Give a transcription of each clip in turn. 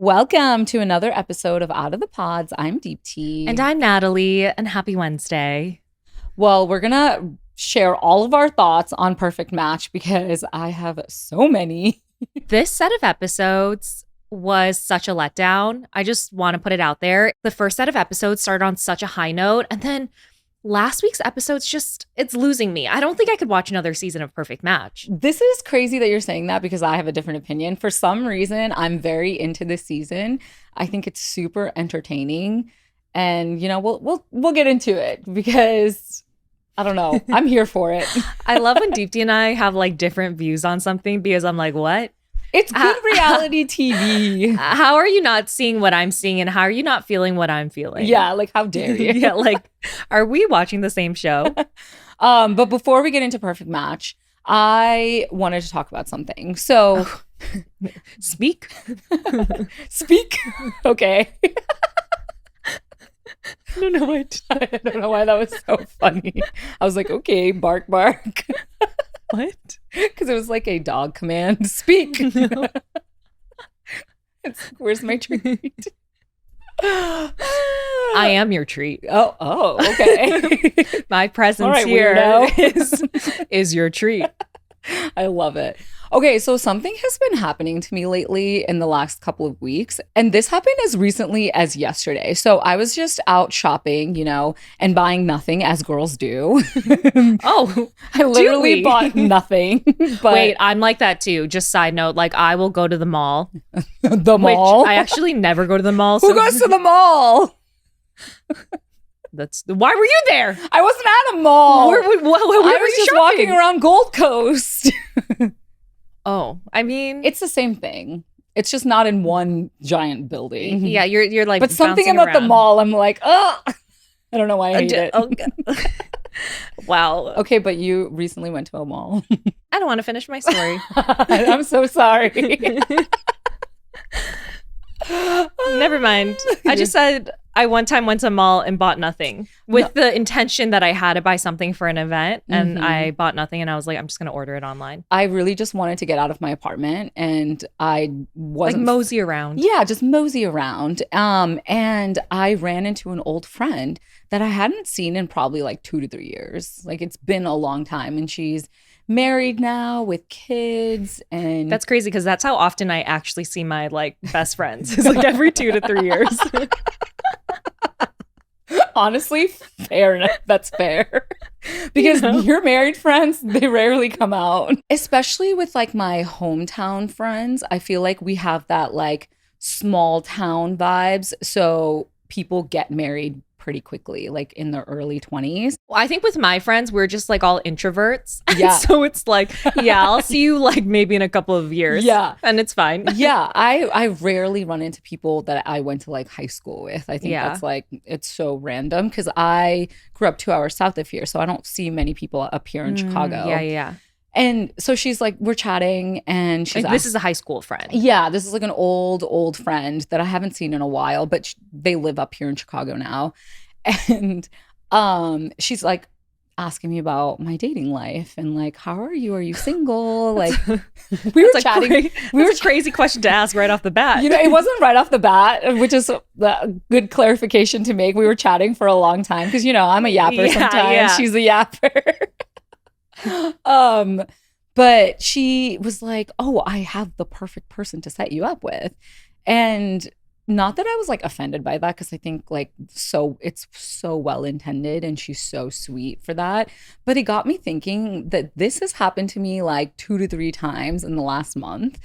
Welcome to another episode of Out of the Pods. I'm Deepti. And I'm Natalie, and happy Wednesday. Well, we're going to share all of our thoughts on Perfect Match because I have so many. This set of episodes was such a letdown. I just want to put it out there. The first set of episodes started on such a high note, and then last week's episode's it's losing me. I don't think I could watch another season of Perfect Match. This is crazy that you're saying that because I have a different opinion. For some reason, I'm very into this season. I think it's super entertaining. And, you know, we'll get into it because I don't know. I'm here for it. I love when Deepti and I have like different views on something because I'm like, what? It's good reality TV. How are you not seeing what I'm seeing and how are you not feeling what I'm feeling? Yeah, like how dare you? Yeah, like are we watching the same show? But before we get into Perfect Match, I wanted to talk about something. So Speak. Speak. Okay. I don't know what. I don't know why that was so funny. I was like, okay, bark, bark. What? Because it was like a dog command. Speak. No. Where's my treat? I am your treat. Oh, okay. My presence right, here weirdo. is your treat. I love it. Okay, so something has been happening to me lately in the last couple of weeks, and this happened as recently as yesterday. So I was just out shopping, you know, and buying nothing as girls do. Oh, I literally bought nothing. But wait, I'm like that too. Just side note, like I will go to the mall. The mall? Which I actually never go to the mall. Who goes to the mall? Why were you there? I wasn't at a mall. Where I were was you just shopping? walking around Gold Coast. Oh, I mean, It's the same thing. It's just not in one giant building. yeah, you're like, But something bouncing about the around. mall, I'm like, oh, I don't know why I hate it. Oh, wow. Okay, but you recently went to a mall. I don't want to finish my story. I'm so sorry. Never mind. I just said I one time went to a mall and bought nothing with the intention that I had to buy something for an event, and I bought nothing, and I was like, I'm just going to order it online. I really just wanted to get out of my apartment, and I wasn't Like mosey around. Yeah, just mosey around. And I ran into an old friend that I hadn't seen in probably like 2 to 3 years. Like it's been a long time, and she's married now with kids. And That's crazy because that's how often I actually see my like best friends. It's like every 2 to 3 years. honestly, fair enough. That's fair. Because your married friends, they rarely come out. Especially with like my hometown friends, I feel like we have that like small town vibes. So people get married pretty quickly, like in their early 20s. Well, I think with my friends, we're just like all introverts. Yeah. So it's like, yeah, I'll see you like maybe in a couple of years. Yeah. And it's fine. Yeah, I rarely run into people that I went to like high school with. I think that's like, it's so random because I grew up 2 hours south of here. So I don't see many people up here in Chicago. Yeah. And so she's like, we're chatting and she's Like, this is a high school friend. Yeah, this is like an old friend that I haven't seen in a while, but they live up here in Chicago now. And she's like asking me about my dating life and like, how are you? Are you single? Like we were chatting. A crazy question to ask right off the bat. You know, it wasn't right off the bat, which is a good clarification to make. We were chatting for a long time because, you know, I'm a yapper sometimes. Yeah. She's a yapper. But she was like, oh, I have the perfect person to set you up with. And not that I was like offended by that because I think like it's so well intended and she's so sweet for that. But it got me thinking that this has happened to me like 2 to 3 times in the last month.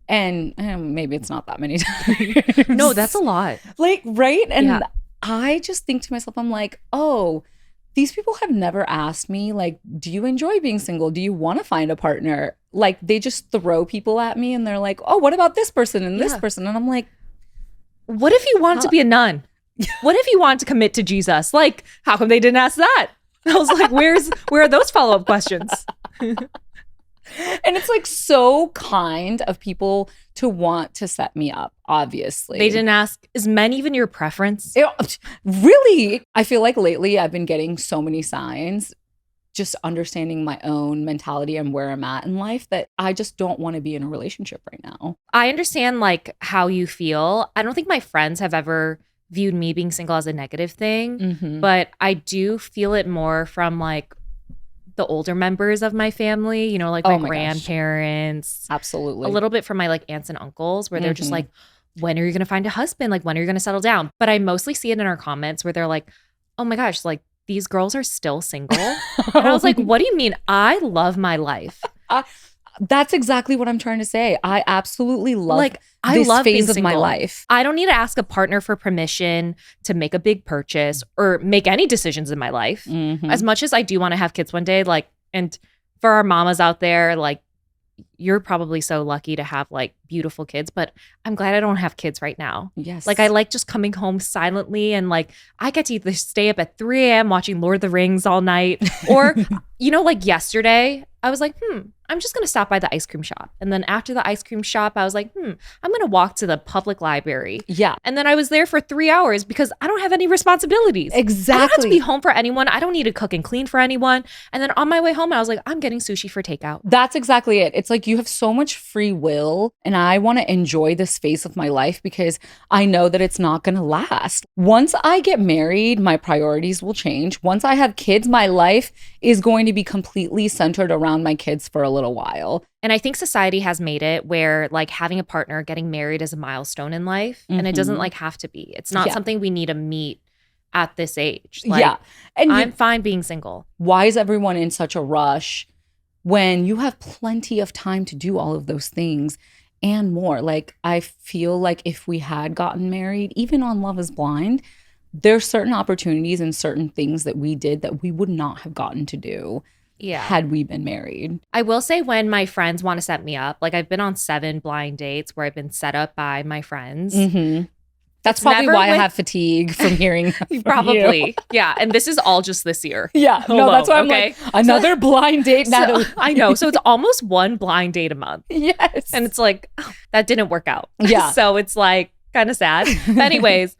And maybe it's not that many times. No, that's a lot. Like, right? And Yeah. I just think to myself, I'm like, oh, these people have never asked me, like, do you enjoy being single? Do you want to find a partner? Like, they just throw people at me and they're like, oh, what about this person and this person? And I'm like, what if you want to be a nun? What if you want to commit to Jesus? Like, how come they didn't ask that? I was like, where are those follow-up questions? And it's like so kind of people to want to set me up, obviously. They didn't ask, is men even your preference? Really? I feel like lately I've been getting so many signs just understanding my own mentality and where I'm at in life that I just don't want to be in a relationship right now. I understand like how you feel. I don't think my friends have ever viewed me being single as a negative thing, but I do feel it more from like the older members of my family, you know, like my Oh my gosh. grandparents, a Absolutely. little bit from my like aunts and uncles where they're just like, when are you going to find a husband? Like, when are you going to settle down? But I mostly see it in our comments where they're like, oh my gosh, like these girls are still single. And I was like, what do you mean? I love my life. That's exactly what I'm trying to say. I absolutely love Like, I this love phase being of my single. life. I don't need to ask a partner for permission to make a big purchase or make any decisions in my life. As much as I do want to have kids one day, like, and for our mamas out there, like, you're probably so lucky to have like beautiful kids, but I'm glad I don't have kids right now. Yes. Like, I like just coming home silently and like I get to either stay up at 3 a.m. watching Lord of the Rings all night or, you know, like yesterday, I was like, I'm just going to stop by the ice cream shop. And then after the ice cream shop, I was like, I'm going to walk to the public library. Yeah. And then I was there for 3 hours because I don't have any responsibilities. Exactly. I don't have to be home for anyone. I don't need to cook and clean for anyone. And then on my way home, I was like, I'm getting sushi for takeout. That's exactly it. It's like you have so much free will, and I want to enjoy this phase of my life because I know that it's not going to last. Once I get married, my priorities will change. Once I have kids, my life is going to be completely centered around my kids for a little while. And I think society has made it where like having a partner, getting married is a milestone in life. And it doesn't like have to be. It's not something we need to meet at this age. Like, and I'm fine being single. Why is everyone in such a rush when you have plenty of time to do all of those things and more? Like, I feel like if we had gotten married, even on Love is Blind, there's certain opportunities and certain things that we did that we would not have gotten to do had we been married. I will say when my friends want to set me up, like I've been on 7 blind dates where I've been set up by my friends. That's probably why I have fatigue from hearing from probably. You. Yeah. And this is all just this year. Yeah. No, that's why I'm like, another blind date. So, I know. So it's almost 1 blind date a month. Yes. And it's like, oh, that didn't work out. Yeah. So it's like kind of sad. But anyways,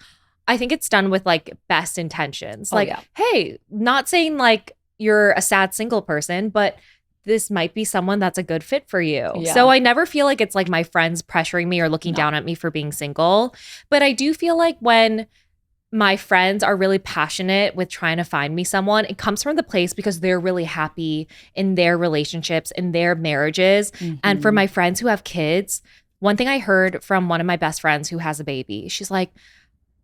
I think it's done with like best intentions. Like, hey, not saying like you're a sad single person, but this might be someone that's a good fit for you. Yeah. So I never feel like it's like my friends pressuring me or looking down at me for being single. But I do feel like when my friends are really passionate with trying to find me someone, it comes from the place because they're really happy in their relationships, in their marriages. And for my friends who have kids, one thing I heard from one of my best friends who has a baby, she's like,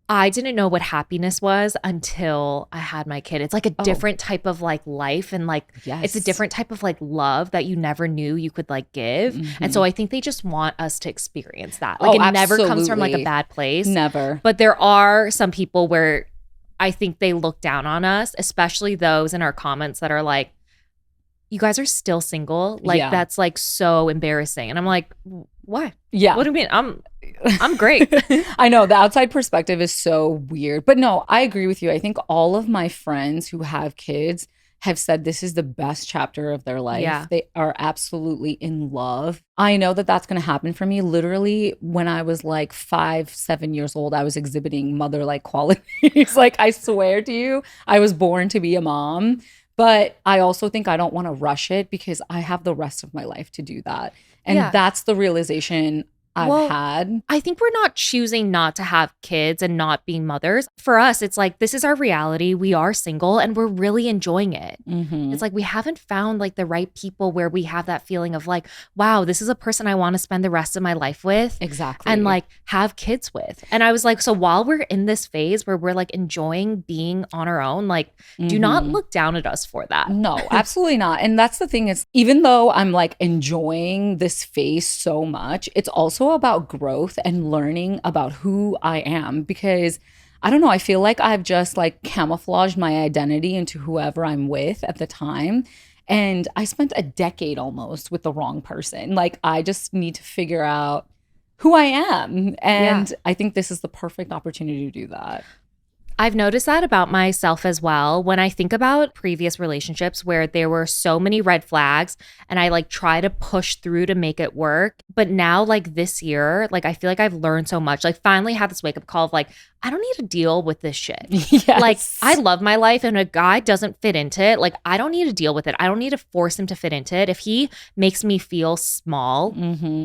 I didn't know what happiness was until I had my kid. It's like a different type of like life and like it's a different type of like love that you never knew you could like give. And so I think they just want us to experience that. Like it never comes from like a bad place. Never. But there are some people where I think they look down on us, especially those in our comments that are like, you guys are still single. Like that's like so embarrassing. And I'm like, why? Yeah. What do you mean? I'm great. I know the outside perspective is so weird, but no, I agree with you. I think all of my friends who have kids have said this is the best chapter of their life. Yeah. They are absolutely in love. I know that that's going to happen for me. Literally, when I was like 5-7 years old, I was exhibiting mother-like qualities. Like, I swear to you, I was born to be a mom. But I also think I don't want to rush it because I have the rest of my life to do that. And that's the realization I've had. I think we're not choosing not to have kids and not being mothers. For us, it's like, this is our reality. We are single and we're really enjoying it. It's like, we haven't found like the right people where we have that feeling of like, wow, this is a person I want to spend the rest of my life with. Exactly. And like have kids with. And I was like, so while we're in this phase where we're like enjoying being on our own, like do not look down at us for that. No, absolutely not. And that's the thing is, even though I'm like enjoying this phase so much, it's also about growth and learning about who I am because I don't know, I feel like I've just like camouflaged my identity into whoever I'm with at the time. And I spent a decade almost with the wrong person. Like, I just need to figure out who I am. And I think this is the perfect opportunity to do that. I've noticed that about myself as well. When I think about previous relationships where there were so many red flags and I like try to push through to make it work. But now, like this year, like I feel like I've learned so much. Like finally had this wake up call of like, I don't need to deal with this shit. Yes. Like I love my life and a guy doesn't fit into it. Like I don't need to deal with it. I don't need to force him to fit into it. If he makes me feel small,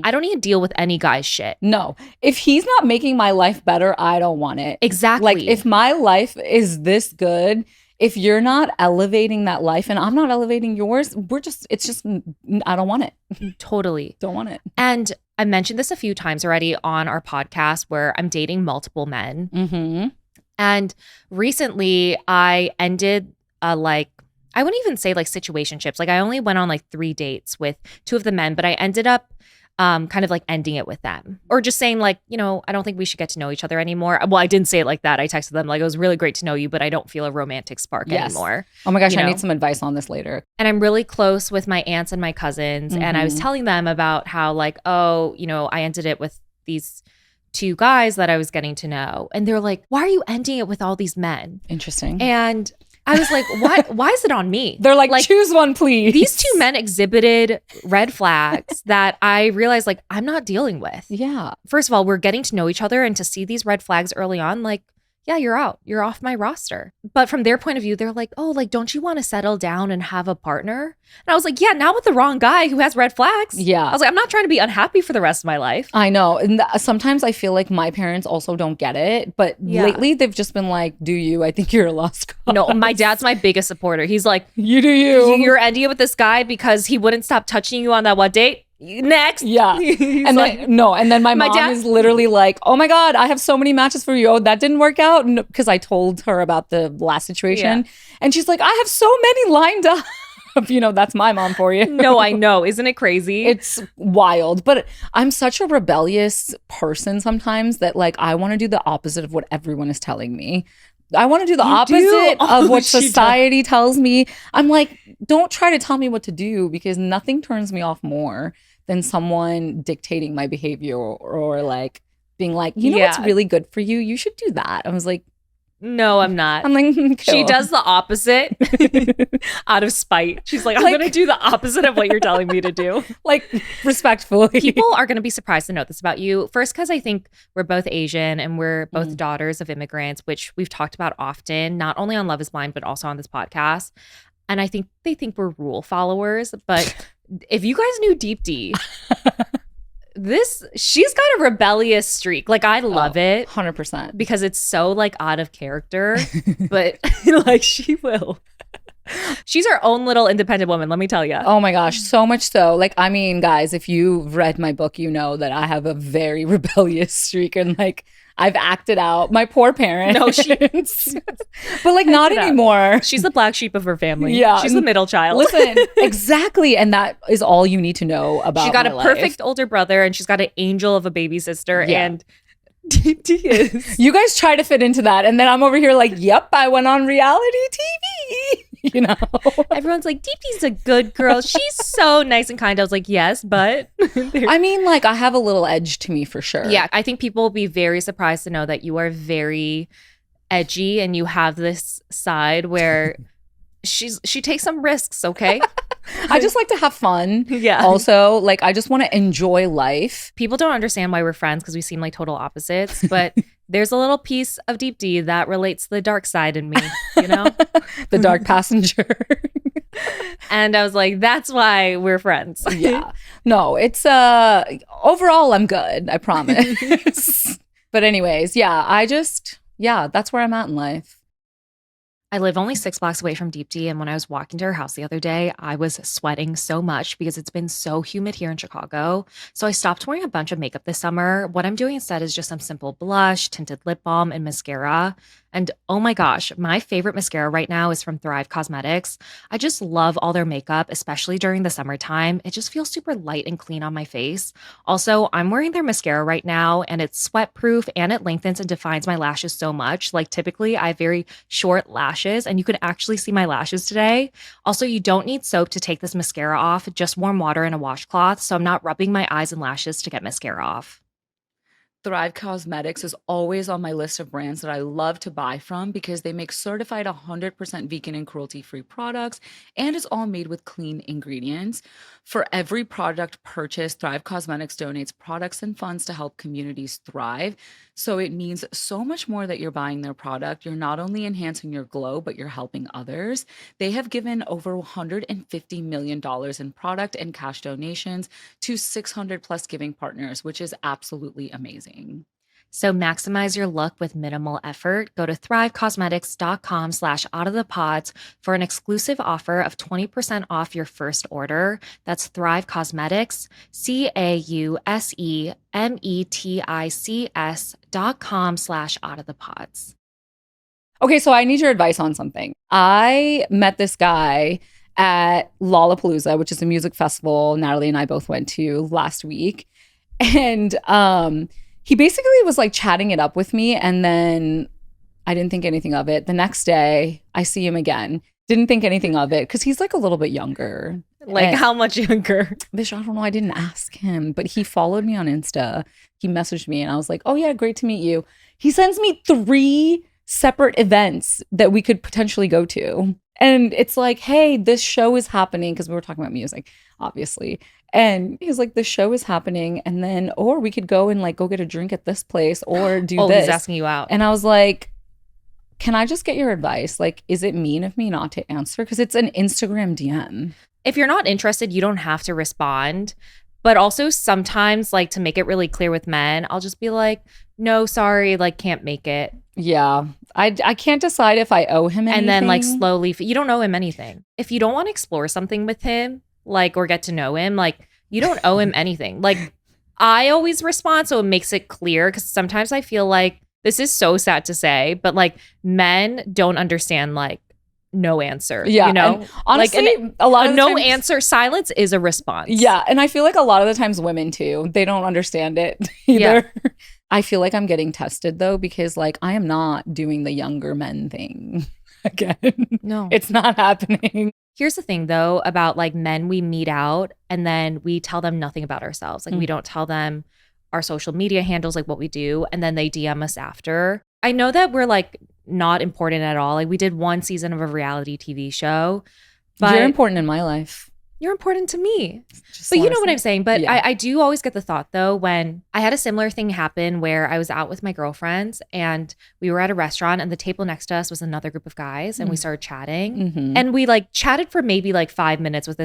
I don't need to deal with any guy's shit. No. If he's not making my life better, I don't want it. Exactly. Like if my life is this good, if you're not elevating that life and I'm not elevating yours, I don't want it. Totally. Don't want it. And I mentioned this a few times already on our podcast where I'm dating multiple men. Mm-hmm. And recently I ended I wouldn't even say like situationships. Like I only went on like 3 dates with 2 of the men, but I ended up kind of like ending it with them or just saying like, you know, I don't think we should get to know each other anymore. Well, I didn't say it like that. I texted them like, it was really great to know you, but I don't feel a romantic spark anymore. Oh my gosh, you I know? need some advice on this later. And I'm really close with my aunts and my cousins. And I was telling them about how like, oh, you know, I ended it with these 2 guys that I was getting to know. And they're like, why are you ending it with all these men? Interesting. And I was like, why is it on me? They're like, choose one, please. These 2 men exhibited red flags that I realized like I'm not dealing with. Yeah. First of all, we're getting to know each other and to see these red flags early on, like, yeah, you're out. You're off my roster. But from their point of view, they're like, oh, like, don't you want to settle down and have a partner? And I was like, yeah, not with the wrong guy who has red flags. Yeah. I was like, I'm not trying to be unhappy for the rest of my life. I know. And sometimes I feel like my parents also don't get it. But lately they've just been like, do you? I think you're a lost cause. No, my dad's my biggest supporter. He's like, you do you. You're ending it with this guy because he wouldn't stop touching you on that what date? Next. Yeah. And like, then my mom dad- is literally like, oh my God, I have so many matches for you. Oh, that didn't work out. Because I told her about the last situation. Yeah. And she's like, I have so many lined up. You know, that's my mom for you. No, I know. Isn't it crazy? It's wild. But I'm such a rebellious person sometimes that like I want to do the opposite of what everyone is telling me. I want to do the opposite of what society tells me. I'm like, don't try to tell me what to do because nothing turns me off more than someone dictating my behavior or like being like, you know what's really good for you? You should do that. I was like, no, I'm not. I'm like, she does the opposite out of spite. She's like, I'm going to do the opposite of what you're telling me to do. Like, respectfully. People are going to be surprised to know this about you. First, because I think we're both Asian and we're both daughters of immigrants, which we've talked about often, not only on Love is Blind, but also on this podcast. And I think they think we're rule followers. But if you guys knew Deepti, she's got a rebellious streak. Like I love it 100% because it's so like out of character, but like she will. She's her own little independent woman, let me tell you. Oh my gosh, so much so. Like, I mean, guys, if you've read my book, you know that I have a very rebellious streak and like I've acted out my poor parents. No, but like not anymore. She's the black sheep of her family. Yeah. She's the middle child. Listen, exactly. And that is all you need to know about She got my a perfect life. older brother and she's got an angel of a baby sister and Deepti is. You guys try to fit into that. And then I'm over here like, yep, I went on reality TV. You know? Everyone's like, Deepti's a good girl. She's so nice and kind. I was like, yes, but. I mean, like, I have a little edge to me for sure. Yeah, I think people will be very surprised to know that you are very edgy and you have this side where she takes some risks, okay? I just like to have fun. Yeah. Also, like, I just want to enjoy life. People don't understand why we're friends because we seem like total opposites, but there's a little piece of Deepti that relates to the dark side in me, you know? The dark passenger. And I was like, that's why we're friends. Yeah. No, it's overall I'm good, I promise. But anyways, that's where I'm at in life. I live only 6 blocks away from Deepti, and when I was walking to her house the other day, I was sweating so much because it's been so humid here in Chicago. So I stopped wearing a bunch of makeup this summer. What I'm doing instead is just some simple blush, tinted lip balm, and mascara. And oh my gosh, my favorite mascara right now is from Thrive Cosmetics. I just love all their makeup, especially during the summertime. It just feels super light and clean on my face. Also, I'm wearing their mascara right now, and it's sweat proof and it lengthens and defines my lashes so much. Like typically I have very short lashes and you can actually see my lashes today. Also, you don't need soap to take this mascara off, just warm water and a washcloth. So I'm not rubbing my eyes and lashes to get mascara off. Thrive Cosmetics is always on my list of brands that I love to buy from because they make certified 100% vegan and cruelty-free products, and it's all made with clean ingredients. For every product purchased, Thrive Cosmetics donates products and funds to help communities thrive. So it means so much more that you're buying their product. You're not only enhancing your glow, but you're helping others. They have given over $150 million in product and cash donations to 600 plus giving partners, which is absolutely amazing. So maximize your look with minimal effort. Go to thrivecosmetics.com/outofthepods for an exclusive offer of 20% off your first order. That's Thrive Cosmetics, CAUSEMETICS.com/outofthepods. Okay, so I need your advice on something. I met this guy at Lollapalooza, which is a music festival Natalie and I both went to last week. And he basically was like chatting it up with me. And then I didn't think anything of it. The next day, I see him again. Didn't think anything of it because he's like a little bit younger. Like And how much younger? Bish, I don't know. I didn't ask him, but he followed me on Insta. He messaged me and I was like, oh yeah, great to meet you. He sends me 3 separate events that we could potentially go to. And it's like, hey, this show is happening because we were talking about music, obviously. And he's like, the show is happening. And then, or we could go and like go get a drink at this place or do Oh, this. he's asking you out. And I was like, can I just get your advice? Like, is it mean of me not to answer? Because it's an Instagram DM. If you're not interested, you don't have to respond. But also sometimes, like, to make it really clear with men, I'll just be like, no, sorry, like, can't make it. Yeah. I can't decide if I owe him anything. And then like slowly, you don't owe him anything. If you don't want to explore something with him, like, or get to know him, like, you don't owe him anything. Like, I always respond, so it makes it clear, because sometimes I feel like, this is so sad to say, but like men don't understand like no answer. Yeah, you know, and honestly, like a lot of the no times, answer, silence is a response. Yeah, and I feel like a lot of the times women too, they don't understand it either. Yeah. I feel like I'm getting tested though, because like I am not doing the younger men thing again. No, it's not happening. Here's the thing though about like men we meet out and then we tell them nothing about ourselves. Like we don't tell them our social media handles, like what we do, and then they DM us after. I know that we're like not important at all. Like we did 1 season of a reality TV show, but you're important in my life. You're important to me. But you know what I'm saying? But yeah. I do always get the thought though, when I had a similar thing happen where I was out with my girlfriends and we were at a restaurant and the table next to us was another group of guys and we started chatting and we like chatted for maybe like 5 minutes with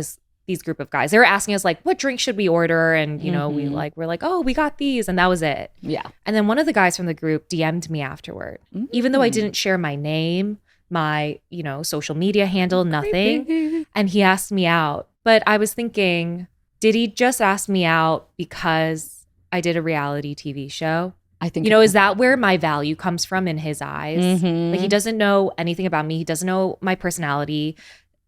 these group of guys. They were asking us like, what drink should we order? And you know, we're like, oh, we got these. And that was it. Yeah. And then one of the guys from the group DM'd me afterward, even though I didn't share my name, my, you know, social media handle, nothing. And he asked me out. But I was thinking, did he just ask me out because I did a reality TV show? I think, you know, is that where my value comes from in his eyes? Like he doesn't know anything about me. He doesn't know my personality.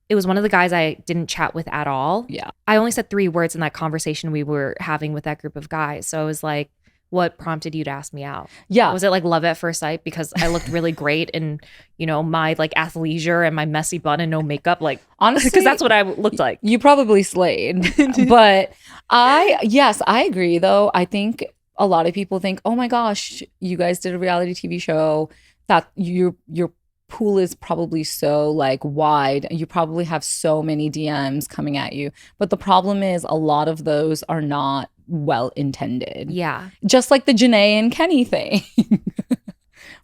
It was one of the guys I didn't chat with at all. Yeah. I only said 3 words in that conversation we were having with that group of guys. So I was like, what prompted you to ask me out? Yeah. Was it like love at first sight because I looked really great in, you know, my like athleisure and my messy bun and no makeup? Like honestly, because that's what I looked like. You probably slayed. But yes, I agree though. I think a lot of people think, oh my gosh, you guys did a reality TV show, that your pool is probably so like wide. You probably have so many DMs coming at you. But the problem is a lot of those are not well intended. Yeah. Just like the Janae and Kenny thing,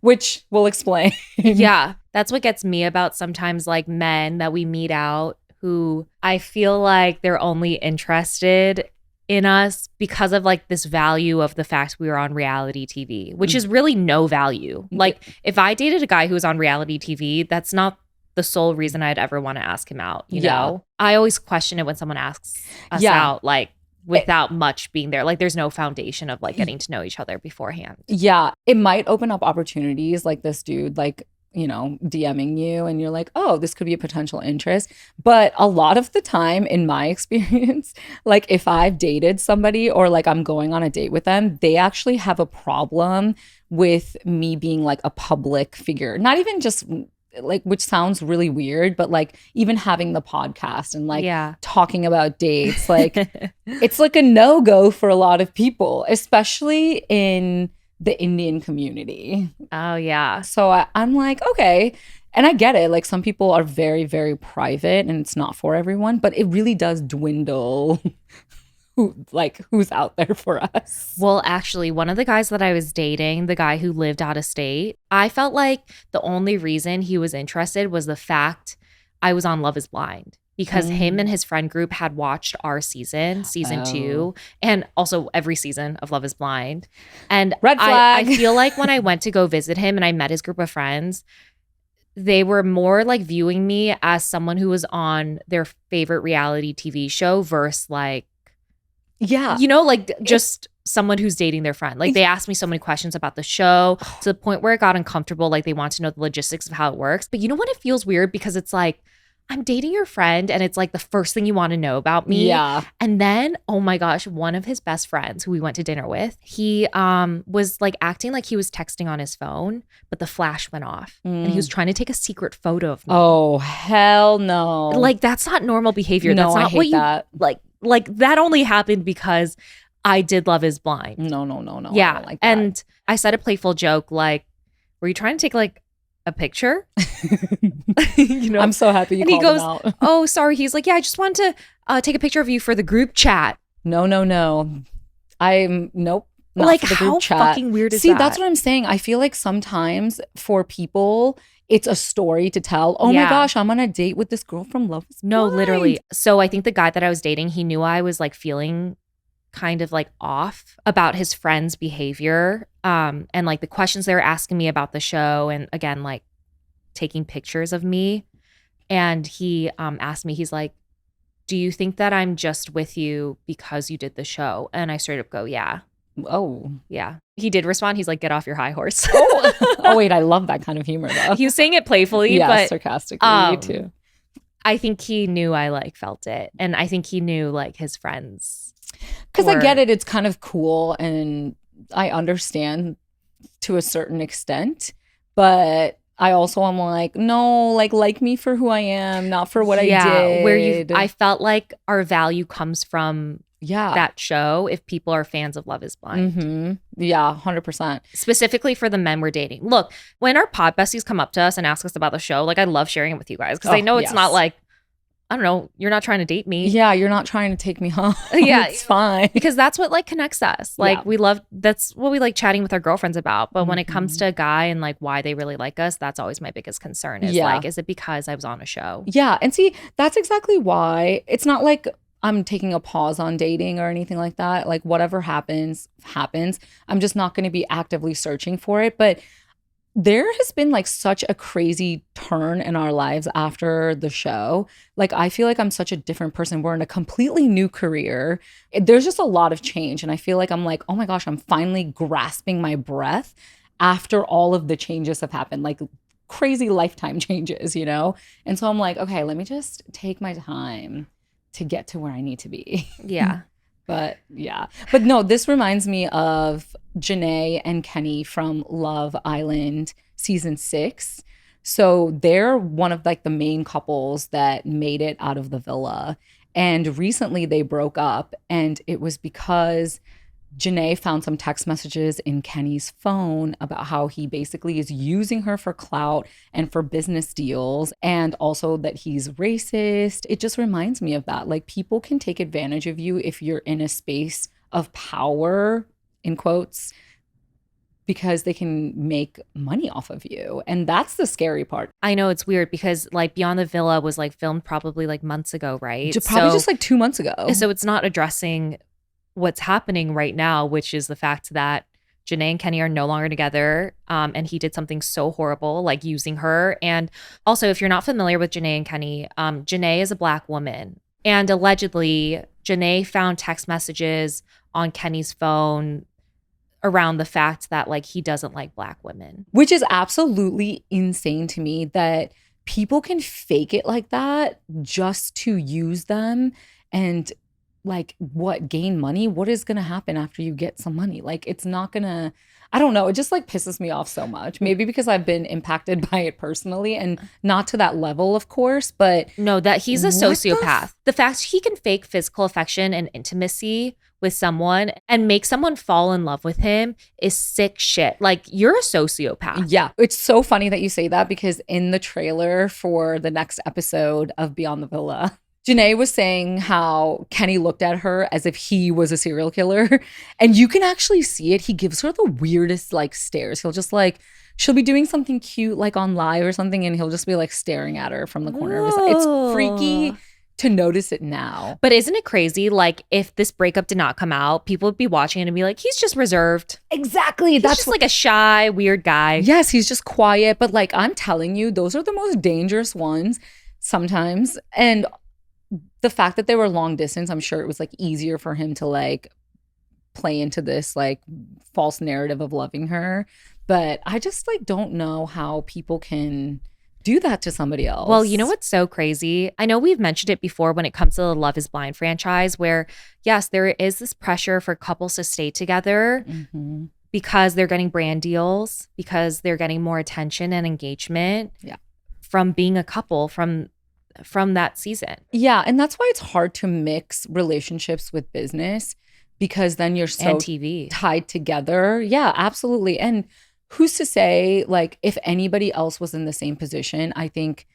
which we'll explain. Yeah. That's what gets me about sometimes like men that we meet out who I feel like they're only interested in us because of like this value of the fact we were on reality TV, which is really no value. Like if I dated a guy who was on reality TV, that's not the sole reason I'd ever want to ask him out. You know, I always question it when someone asks us out, like without much being there. Like there's no foundation of like getting to know each other beforehand. Yeah. It might open up opportunities like this dude, like, you know, DMing you and you're like, oh, this could be a potential interest. But a lot of the time in my experience, like if I've dated somebody or like I'm going on a date with them, they actually have a problem with me being like a public figure. Not even just like, which sounds really weird, but like even having the podcast and like talking about dates, like it's like a no-go for a lot of people, especially in the Indian community. Oh, yeah. So I'm like, okay. And I get it. Like some people are very, very private and it's not for everyone, but it really does dwindle who's out there for us. Well, actually, one of the guys that I was dating, the guy who lived out of state, I felt like the only reason he was interested was the fact I was on Love is Blind. Because him and his friend group had watched our season 2, and also every season of Love is Blind. And Red flag. I feel like when I went to go visit him and I met his group of friends, they were more like viewing me as someone who was on their favorite reality TV show versus like, yeah, like just someone who's dating their friend. Like they asked me so many questions about the show to the point where it got uncomfortable. Like they want to know the logistics of how it works. But you know what? It feels weird because it's like, I'm dating your friend and it's like the first thing you want to know about me. Yeah. And then, oh my gosh, one of his best friends who we went to dinner with, he was like acting like he was texting on his phone, but the flash went off and he was trying to take a secret photo of me. Oh, hell no. Like that's not normal behavior. No, That's not I hate what you that. like that only happened because I did Love is Blind. No. Yeah. I don't like that. And I said a playful joke like, were you trying to take like a picture? I'm so happy you called him out. Oh, sorry. He's like, yeah, I just wanted to take a picture of you for the group chat. No. Nope. Not Like for the how group chat. fucking weird is See, that? that's what I'm saying. I feel like sometimes for people, it's a story to tell. Oh Yeah. my gosh, I'm on a date with this girl from Love is No, Blind. literally. So I think the guy that I was dating, he knew I was like feeling kind of like off about his friend's behavior and like the questions they were asking me about the show, and again like taking pictures of me. And he asked me, he's like, do you think that I'm just with you because you did the show? And I straight up go, yeah. Oh. Yeah. He did respond. He's like, get off your high horse. Oh, wait, I love that kind of humor though. He was saying it playfully, Yeah, but sarcastically, me too. I think he knew I like felt it. And I think he knew like his friends. Because I get it. It's kind of cool and I understand to a certain extent. But I also am like, no, like me for who I am, not for what I did. Where I felt like our value comes from yeah, that show if people are fans of Love is Blind. Mm-hmm. Yeah, 100%. Specifically for the men we're dating. Look, when our pod besties come up to us and ask us about the show, like I love sharing it with you guys because I know it's not like, I don't know, you're not trying to date me. Yeah, you're not trying to take me home. Yeah. It's fine. Because that's what like connects us. Like that's what we like chatting with our girlfriends about. But when it comes to a guy and like why they really like us, that's always my biggest concern is like, is it because I was on a show? Yeah. And see, that's exactly why it's not like I'm taking a pause on dating or anything like that. Like whatever happens. I'm just not going to be actively searching for it. But there has been like such a crazy turn in our lives after the show. Like I feel like I'm such a different person. We're in a completely new career. There's just a lot of change. And I feel like I'm like, oh my gosh, I'm finally grasping my breath after all of the changes have happened. Like crazy lifetime changes, you know? And so I'm like, okay, let me just take my time to get to where I need to be. Yeah. But yeah. But no, this reminds me of Janae and Kenny from Love Island season 6. So they're one of like the main couples that made it out of the villa. And recently they broke up. And it was because Janae found some text messages in Kenny's phone about how he basically is using her for clout and for business deals, and also that he's racist. It just reminds me of that. Like people can take advantage of you if you're in a space of power, in quotes, because they can make money off of you. And that's the scary part. I know it's weird because like Beyond the Villa was like filmed probably like months ago, right? Probably just like 2 months ago. So it's not addressing what's happening right now, which is the fact that Janae and Kenny are no longer together. And he did something so horrible, like using her. And also, if you're not familiar with Janae and Kenny, Janae is a Black woman. And allegedly, Janae found text messages on Kenny's phone around the fact that like he doesn't like Black women. Which is absolutely insane to me that people can fake it like that just to use them and like what, gain money? What is going to happen after you get some money? Like it's not going to, I don't know. It just like pisses me off so much. Maybe because I've been impacted by it personally and not to that level, of course, but no, that he's a sociopath. The fact he can fake physical affection and intimacy with someone and make someone fall in love with him is sick shit. Like, you're a sociopath. Yeah. It's so funny that you say that because in the trailer for the next episode of Beyond the Villa, Janae was saying how Kenny looked at her as if he was a serial killer. And you can actually see it. He gives her the weirdest like stares. He'll just like, she'll be doing something cute like on live or something, and he'll just be like staring at her from the corner of his eye. It's freaky to notice it now. But isn't it crazy? Like, if this breakup did not come out, people would be watching it and be like, he's just reserved. Exactly. He's That's just like a shy, weird guy. Yes, he's just quiet. But like, I'm telling you, those are the most dangerous ones sometimes. And the fact that they were long distance, I'm sure it was like easier for him to like play into this like false narrative of loving her. But I just like don't know how people can do that to somebody else. Well, you know what's so crazy? I know we've mentioned it before when it comes to the Love is Blind franchise, where yes, there is this pressure for couples to stay together because they're getting brand deals, because they're getting more attention and engagement from being a couple from that season. Yeah, and that's why it's hard to mix relationships with business, because then you're so And TV. tied together. Yeah, absolutely. And who's to say, like, if anybody else was in the same position, I think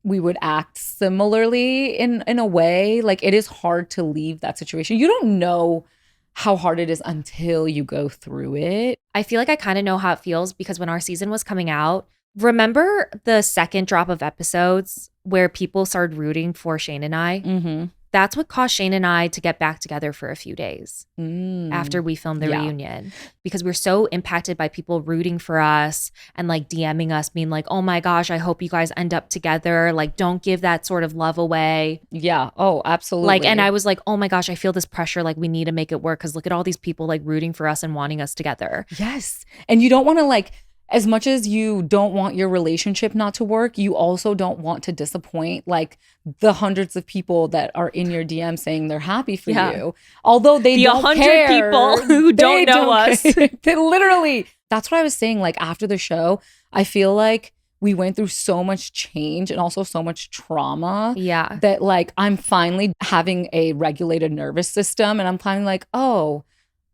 we would act similarly in a way. Like, it is hard to leave that situation. You don't know how hard it is until you go through it. I feel like I kind of know how it feels because when our season was coming out, remember the second drop of episodes where people started rooting for Shane and I? That's what caused Shane and I to get back together for a few days after we filmed the reunion, because we're so impacted by people rooting for us and like DMing us being like, oh my gosh, I hope you guys end up together. Like, don't give that sort of love away. Yeah. Oh, absolutely. Like, and I was like, oh my gosh, I feel this pressure. Like, we need to make it work because look at all these people like rooting for us and wanting us together. Yes. And you don't want to like, as much as you don't want your relationship not to work, you also don't want to disappoint like the hundreds of people that are in your DM saying they're happy for you. Although they don't 100 care. people who don't know us. They literally, that's what I was saying. Like after the show, I feel like we went through so much change and also so much trauma. Yeah. That like I'm finally having a regulated nervous system, and I'm finally like, oh,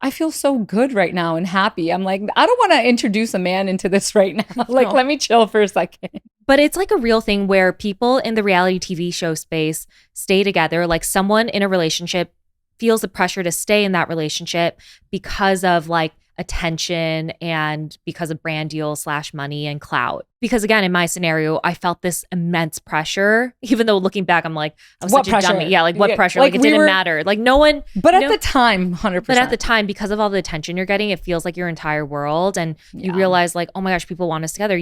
I feel so good right now and happy. I'm like, I don't want to introduce a man into this right now. Like, let me chill for a second. But it's like a real thing where people in the reality TV show space stay together. Like, someone in a relationship feels the pressure to stay in that relationship because of like attention and because of brand deals / money and clout. Because again, in my scenario, I felt this immense pressure, even though looking back, I'm like, I was What such a dummy. pressure? Yeah, like what Yeah, pressure? like Like, it we didn't were- matter. Like, no one. But at no- the time, 100%. But at the time, because of all the attention you're getting, it feels like your entire world. And you realize like, oh my gosh, people want us together.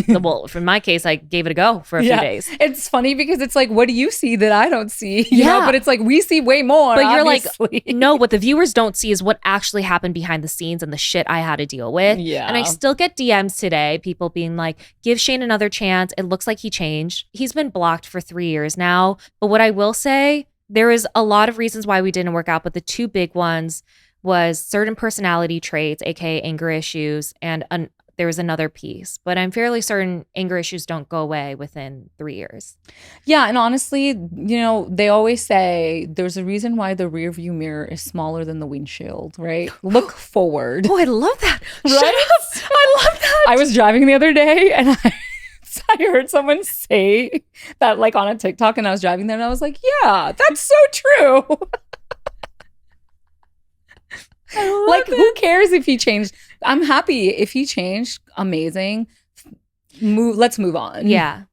Well, for my case, I gave it a go for a few days. It's funny because it's like, what do you see that I don't see? You know? But it's like, we see way more. But you're obviously. like, no, what the viewers don't see is what actually happened behind the scenes and the shit I had to deal with. Yeah. And I still get DMs today, people being like, give Shane another chance. It looks like he changed. He's been blocked for 3 years now. But what I will say, there is a lot of reasons why we didn't work out, but the two big ones was certain personality traits, aka anger issues, and there was another piece. But I'm fairly certain anger issues don't go away within 3 years. Yeah, and honestly, you know, they always say there's a reason why the rear view mirror is smaller than the windshield, right? Look forward. Oh, I love that. Right? Shut up. I love that. I was driving the other day and I heard someone say that like on a TikTok, and I was driving there and I was like, yeah, that's so true. Like, who cares if he changed? I'm happy if he changed. Amazing. Let's move on. Yeah.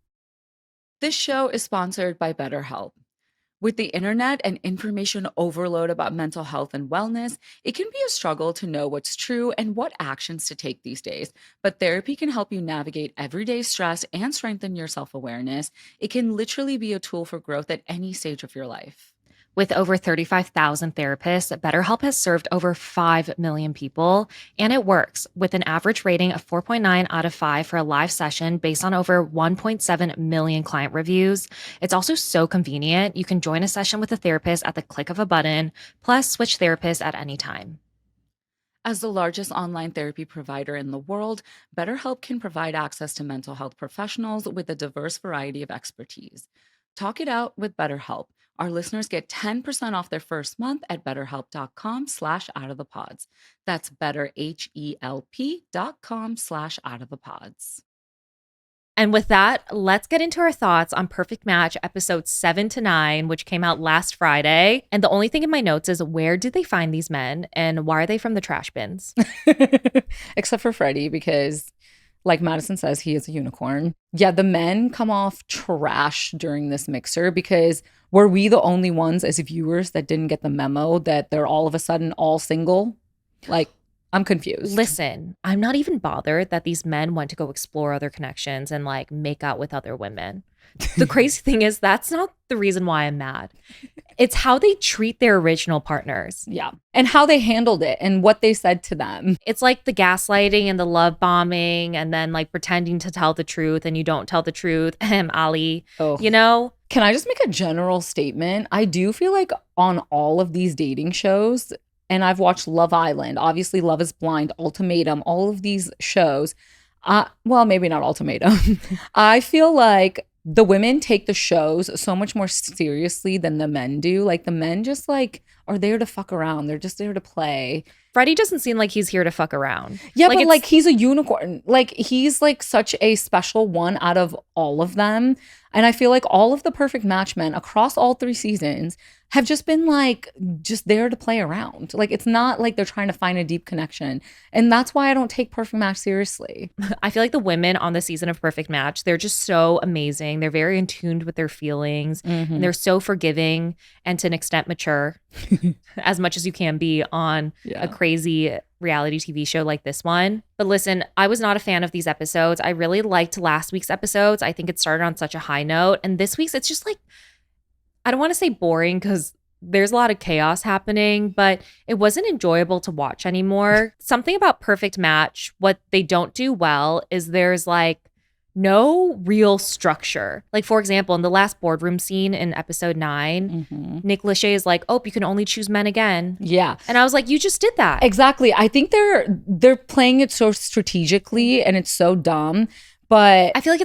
This show is sponsored by BetterHelp. With the internet and information overload about mental health and wellness, it can be a struggle to know what's true and what actions to take these days. But therapy can help you navigate everyday stress and strengthen your self-awareness. It can literally be a tool for growth at any stage of your life. With over 35,000 therapists, BetterHelp has served over 5 million people, and it works with an average rating of 4.9 out of 5 for a live session based on over 1.7 million client reviews. It's also so convenient. You can join a session with a therapist at the click of a button, plus switch therapists at any time. As the largest online therapy provider in the world, BetterHelp can provide access to mental health professionals with a diverse variety of expertise. Talk it out with BetterHelp. Our listeners get 10% off their first month at betterhelp.com/outofthepods. That's betterhelp.com/outofthepods. And with that, let's get into our thoughts on Perfect Match episodes 7 to 9, which came out last Friday. And the only thing in my notes is, where did they find these men and why are they from the trash bins? Except for Freddie, because like Madison says, he is a unicorn. Yeah, the men come off trash during this mixer because were we the only ones as viewers that didn't get the memo that they're all of a sudden all single? Like, I'm confused. Listen, I'm not even bothered that these men went to go explore other connections and like make out with other women. The crazy thing is, that's not the reason why I'm mad. It's how they treat their original partners. Yeah. And how they handled it and what they said to them. It's like the gaslighting and the love bombing and then like pretending to tell the truth and you don't tell the truth. Ali, you know? Can I just make a general statement? I do feel like on all of these dating shows, and I've watched Love Island, obviously Love is Blind, Ultimatum, all of these shows. Well, maybe not Ultimatum. I feel like the women take the shows so much more seriously than the men do. Like the men just like are there to fuck around. They're just there to play. Freddie doesn't seem like he's here to fuck around. Yeah, but like he's a unicorn. Like he's like such a special one out of all of them. And I feel like all of the Perfect Match men across all 3 seasons have just been like just there to play around. Like it's not like they're trying to find a deep connection. And that's why I don't take Perfect Match seriously. I feel like the women on the season of Perfect Match, they're just so amazing. They're very in tune with their feelings. And they're so forgiving and to an extent mature as much as you can be on a crazy reality TV show like this one. But listen, I was not a fan of these episodes. I really liked last week's episodes. I think it started on such a high note. And this week's, it's just like, I don't want to say boring because there's a lot of chaos happening, but it wasn't enjoyable to watch anymore. Something about Perfect Match, what they don't do well is there's like no real structure. Like, for example, in the last boardroom scene in episode 9, Nick Lachey is like, oh, you can only choose men again. Yeah. And I was like, you just did that. Exactly. I think they're playing it so strategically and it's so dumb. But I feel like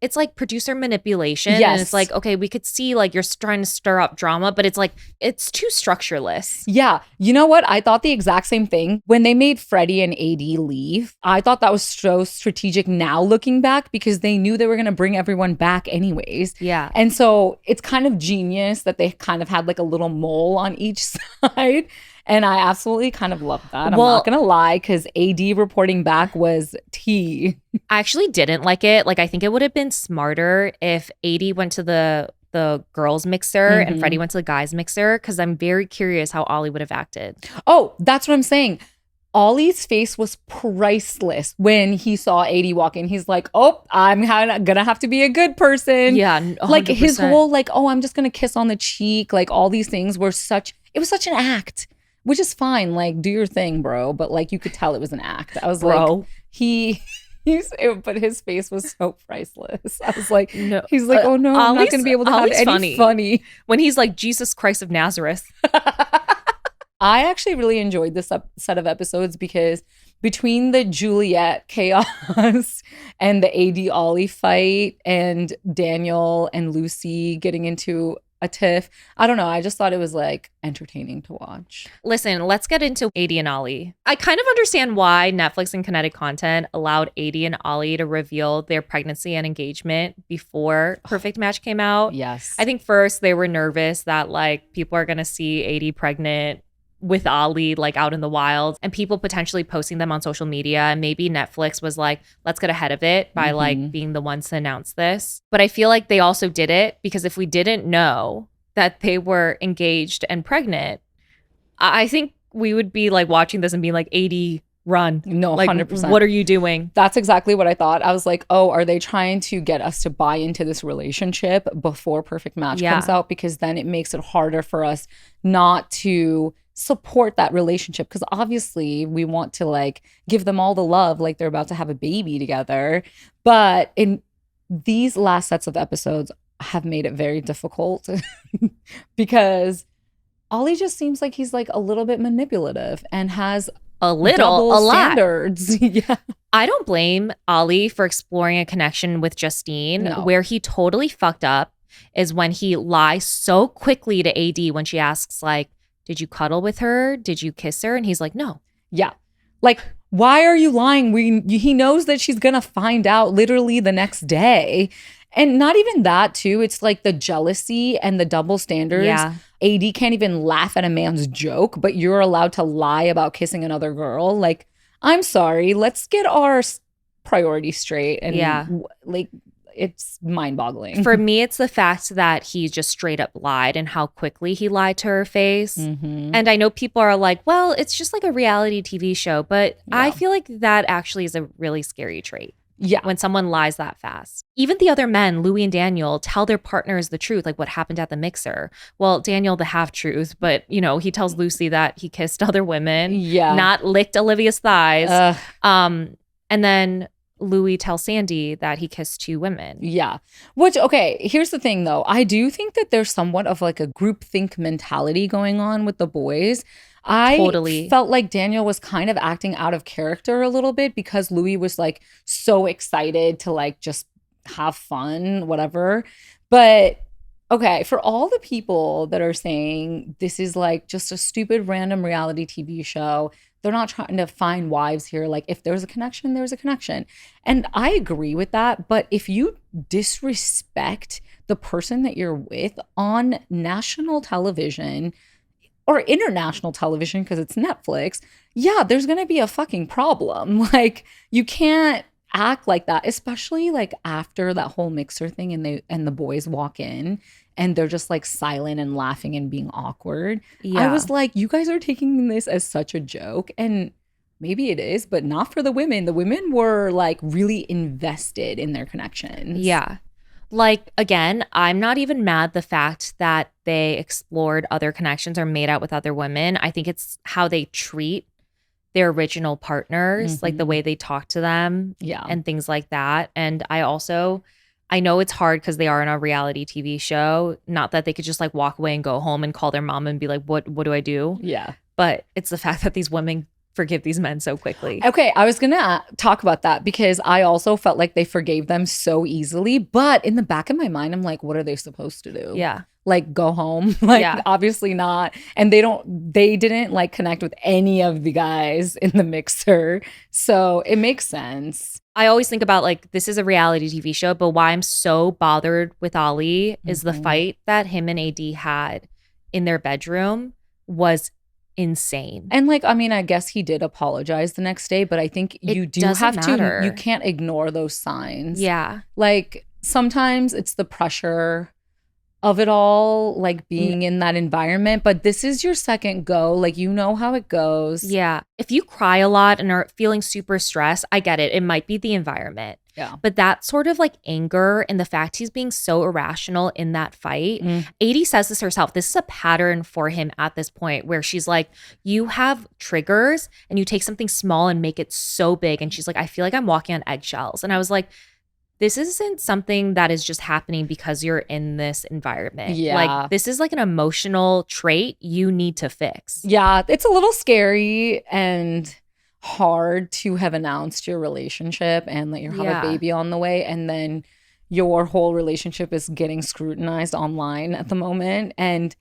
it's like producer manipulation. Yes. And it's like, okay, we could see like you're trying to stir up drama, but it's like, it's too structureless. Yeah. You know what? I thought the exact same thing. When they made Freddie and AD leave, I thought that was so strategic now looking back because they knew they were going to bring everyone back anyways. Yeah. And so it's kind of genius that they kind of had like a little mole on each side. And I absolutely kind of love that. I'm not going to lie, because AD reporting back was tea. I actually didn't like it. Like, I think it would have been smarter if AD went to the girls mixer and Freddie went to the guys mixer, because I'm very curious how Ollie would have acted. Oh, that's what I'm saying. Ollie's face was priceless when he saw AD walk in. He's like, oh, I'm gonna have to be a good person. Yeah, 100%. Like his whole like, oh, I'm just gonna kiss on the cheek. Like all these things were it was such an act. Which is fine, like, do your thing, bro. But, like, you could tell it was an act. I was like, but his face was so priceless. I was like, no. He's like, oh, no, I'm not going to be able to have any funny. When he's like, Jesus Christ of Nazareth. I actually really enjoyed this set of episodes because between the Juliet chaos and the AD Ollie fight and Daniel and Lucy getting into a tiff, I don't know. I just thought it was like entertaining to watch. Listen, let's get into AD and Ollie. I kind of understand why Netflix and Kinetic Content allowed AD and Ollie to reveal their pregnancy and engagement before Perfect Match came out. Yes. I think first they were nervous that like people are going to see AD pregnant with Ollie like out in the wild and people potentially posting them on social media. And maybe Netflix was like, let's get ahead of it by like being the ones to announce this. But I feel like they also did it because if we didn't know that they were engaged and pregnant, I think we would be like watching this and being like, AD, run. No, like, 100%. What are you doing? That's exactly what I thought. I was like, oh, are they trying to get us to buy into this relationship before Perfect Match comes out? Because then it makes it harder for us not to support that relationship, because obviously we want to like give them all the love like they're about to have a baby together. But in these last sets of episodes have made it very difficult because Ollie just seems like he's like a little bit manipulative and has a lot standards. Yeah. I don't blame Ollie for exploring a connection with Justine where he totally fucked up. is when he lies so quickly to AD when she asks, like, did you cuddle with her? Did you kiss her? And he's like, no. Yeah. Like, why are you lying? He knows that she's going to find out literally the next day. And not even that, too. It's like the jealousy and the double standards. Yeah. AD can't even laugh at a man's joke, but you're allowed to lie about kissing another girl. Like, I'm sorry. Let's get our priorities straight. And like, it's mind-boggling. For me, it's the fact that he just straight up lied and how quickly he lied to her face. Mm-hmm. And I know people are like, well, it's just like a reality TV show. But I feel like that actually is a really scary trait. Yeah. When someone lies that fast. Even the other men, Louis and Daniel, tell their partners the truth, like what happened at the mixer. Well, Daniel, the half-truth, but, you know, he tells Lucy that he kissed other women. Yeah. Not licked Olivia's thighs. And then Louis tells Sandy that he kissed 2 women. Yeah. Which, okay, here's the thing, though. I do think that there's somewhat of like a groupthink mentality going on with the boys. I Totally felt like Daniel was kind of acting out of character a little bit because Louis was like so excited to like just have fun, whatever. But okay, for all the people that are saying this is like just a stupid random reality TV show, they're not trying to find wives here. Like if there's a connection, there's a connection. And I agree with that. But if you disrespect the person that you're with on national television, or international television because it's Netflix, yeah, there's going to be a fucking problem. Like you can't act like that, especially like after that whole mixer thing and the boys walk in and they're just like silent and laughing and being awkward. Yeah. I was like, you guys are taking this as such a joke, and maybe it is, but not for the women. The women were like really invested in their connections. Yeah. Like, again, I'm not even mad the fact that they explored other connections or made out with other women. I think it's how they treat their original partners, like the way they talk to them and things like that. And I know it's hard because they are in a reality TV show. Not that they could just like walk away and go home and call their mom and be like, what do I do? Yeah. But it's the fact that these women forgive these men so quickly. Okay, I was gonna talk about that because I also felt like they forgave them so easily. But in the back of my mind, I'm like, what are they supposed to do? Yeah. Like go home? Like obviously not. And they didn't like connect with any of the guys in the mixer. So it makes sense. I always think about like, this is a reality TV show, but why I'm so bothered with Ali is the fight that him and AD had in their bedroom was insane. And like, I mean, I guess he did apologize the next day, but I think you do have to, you can't ignore those signs. Yeah. Like sometimes it's the pressure of it all, like being in that environment, but this is your second go. Like, you know how it goes. Yeah. If you cry a lot and are feeling super stressed, I get it. It might be the environment. Yeah. But that sort of like anger and the fact he's being so irrational in that fight, Adie says this herself. This is a pattern for him at this point where she's like, you have triggers and you take something small and make it so big. And she's like, I feel like I'm walking on eggshells. And I was like, this isn't something that is just happening because you're in this environment. Yeah. Like this is like an emotional trait you need to fix. Yeah. It's a little scary and hard to have announced your relationship and that you have a baby on the way, and then your whole relationship is getting scrutinized online at the moment. And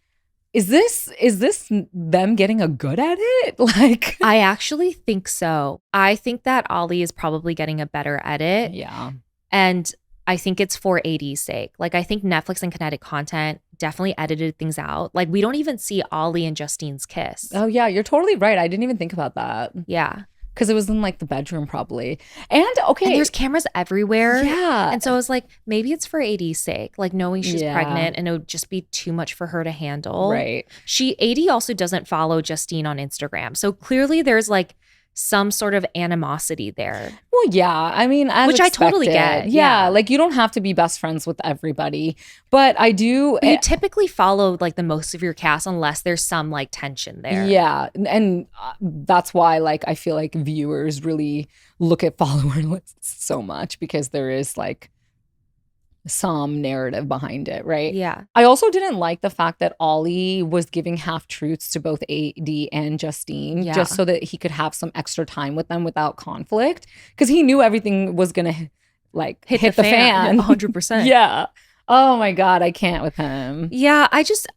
is this them getting a good at it? Like, I actually think so. I think that Ollie is probably getting a better at it. Yeah. And I think it's for AD's sake. Like, I think Netflix and Kinetic Content definitely edited things out. Like, we don't even see Ollie and Justine's kiss. Oh, yeah. You're totally right. I didn't even think about that. Yeah. Because it was in like the bedroom probably. And okay. And there's cameras everywhere. Yeah. And so I was like, maybe it's for AD's sake. Like knowing she's pregnant and it would just be too much for her to handle. Right. AD also doesn't follow Justine on Instagram. So clearly there's like some sort of animosity there. Well, yeah. I mean, as which expected. I totally get. Yeah. Like you don't have to be best friends with everybody. But I do. But you typically follow like the most of your cast unless there's some like tension there. Yeah. And that's why like I feel like viewers really look at follower lists so much, because there is like some narrative behind it, right? Yeah. I also didn't like the fact that Ollie was giving half truths to both AD and Justine just so that he could have some extra time with them without conflict, because he knew everything was gonna like hit the fan. 100%. Yeah. Oh my God, I can't with him. Yeah,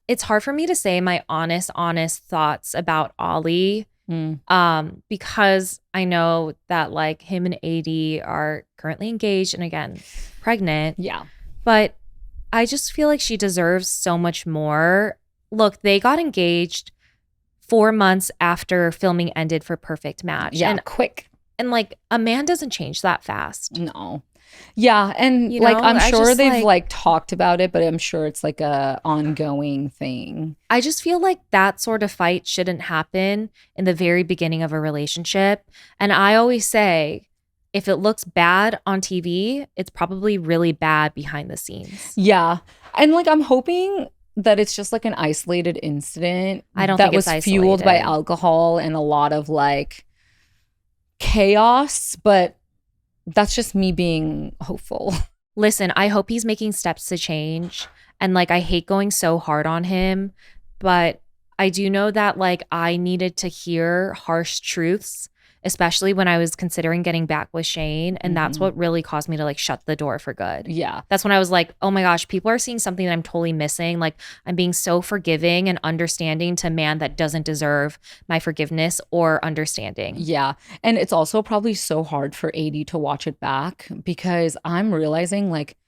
it's hard for me to say my honest thoughts about Ollie. Mm. Because I know that like him and AD are currently engaged and again pregnant. Yeah. But I just feel like she deserves so much more. Look, they got engaged 4 months after filming ended for Perfect Match. Yeah, quick. And like a man doesn't change that fast. No. Yeah, and You like know, I'm I sure just, they've like talked about it, but I'm sure it's like a ongoing thing. I just feel like that sort of fight shouldn't happen in the very beginning of a relationship. And I always say, if it looks bad on TV, it's probably really bad behind the scenes. Yeah. And like I'm hoping that it's just like an isolated incident I don't that think it's was fueled by isolated. alcohol and a lot of like chaos, but that's just me being hopeful. Listen, I hope he's making steps to change. And like, I hate going so hard on him, but I do know that like I needed to hear harsh truths, especially when I was considering getting back with Shane. And that's what really caused me to like shut the door for good. Yeah. That's when I was like, oh my gosh, people are seeing something that I'm totally missing. Like I'm being so forgiving and understanding to a man that doesn't deserve my forgiveness or understanding. Yeah. And it's also probably so hard for AD to watch it back because I'm realizing like,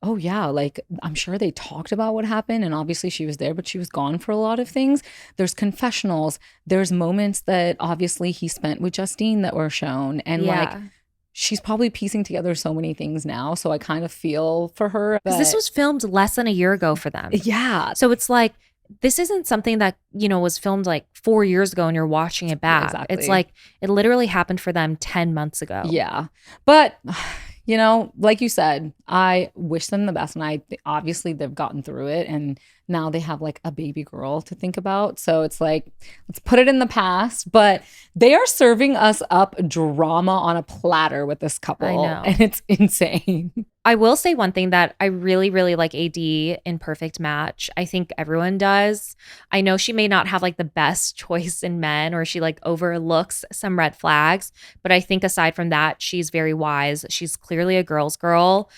oh yeah, like I'm sure they talked about what happened and obviously she was there, but she was gone for a lot of things. There's confessionals, there's moments that obviously he spent with Justine that were shown and like she's probably piecing together so many things now. So I kind of feel for her. Because this was filmed less than a year ago for them. Yeah. So it's like, this isn't something that, you know, was filmed like 4 years ago and you're watching it back. Exactly. It's like, it literally happened for them 10 months ago. Yeah. But you know, like you said, I wish them the best. And obviously they've gotten through it. And now they have like a baby girl to think about. So it's like, let's put it in the past. But they are serving us up drama on a platter with this couple. I know. And it's insane. I will say one thing that I really, really like AD in Perfect Match. I think everyone does. I know she may not have like the best choice in men or she like overlooks some red flags, but I think aside from that, she's very wise. She's clearly a girl's girl.